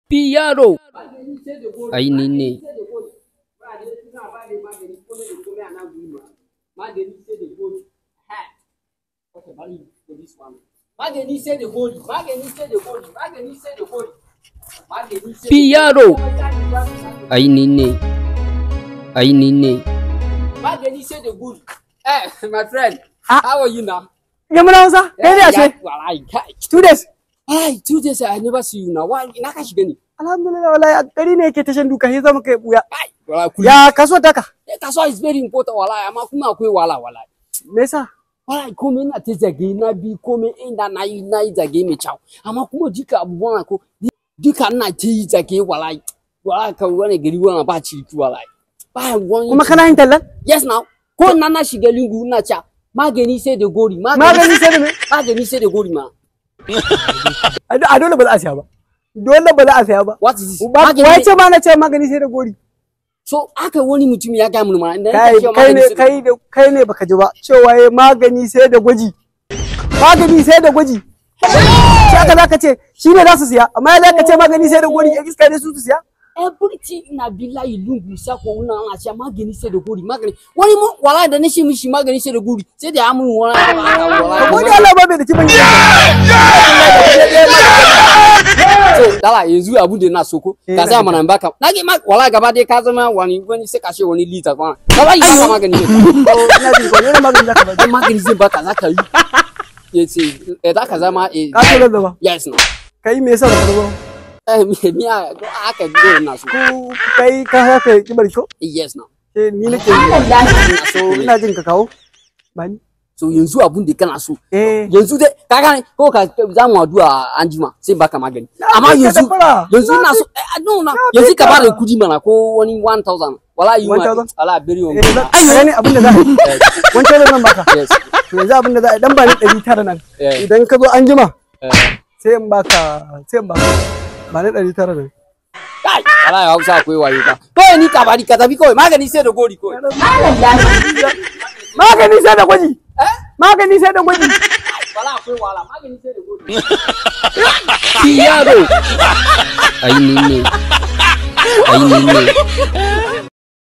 Piyaro. Ai ni ne. Piyaro. Ai ni ne. Ai ni ne. Magani say the good. My friend, how are you now? Hausa? Yeah, 2 days. 2 days I never see you now. Why? Ina ka shiga ni? Alhamdulillah wallahi gari ne yake tashan duka sai zama kai buya. Wallahi Ya kasuwa taka. Kasuwa is very important wallahi amma kuma akwai wallahi. Me yasa? Wallahi komai na ta zage na bi komai inda nayi zage mai kyau. Amma kuma jika abubuwan ko duka ina ta yi zage wallahi. Wallahi kan wani gari wannan ba ci wallahi. Ba wani. Kuma kana yin tallan? Yes now. Ko na shiga lingu na cha magani sai da gori. Magani sai da me? Magani sai da gori ma. A dole ba za a siya ba. Dole ba za a siya ba. What is this? Wai ce ma na ce magani sai da gori. So aka wani mutum ya ga mun ma kai ne baka ji ba cewa yayi magani sai da gwaji. Magani sai da gwaji. Shi aka zaka ce shi ne za su siya amma ya zaka ce magani sai da gori ya iska ne su siya. Everything ina billahi lungu sako una ana ce magani sai da gori magani. Wani mu wallahi da na shi mishi magani sai da gori sai da amun wallahi. Ko da Allah ba bai da kiban. So dala yanzu abu da na soko ka sai mana baka nage wallahi gaba dai ka zama wani sai ka she wani liter kwana wallahi baka magani ne ina ji ko ne magani zaka ba magani zai baka zaka yi yace da ka zama ka so da ba yes no kai me yasa ba ka ba me aka do na so ko kai ka haka kibar ko yes no ni nake so ina jin ka kawo bani so yanzu abun da kana so yanzu dai ka gane ko ka za mu addu'a anjima sai baka magani amma yanzu ina so no yanzu ka bada kudi mana ko wani 1000 wallahi wallahi bari mu ai ne abun da za wancan nan baka yes yanzu abun da za dan ba ni 900 nan idan ka zo anjima sai in baka ba ni 900 nan kai wallahi Hausa akwai wayo ka ko ni ka bari ka tafi kawai magani sai da gori kawai magani sai da gwaji magani sai da gwaji wala akwai wala magani sai da gori Piyaro. Ai ni ne. Ai ni ne.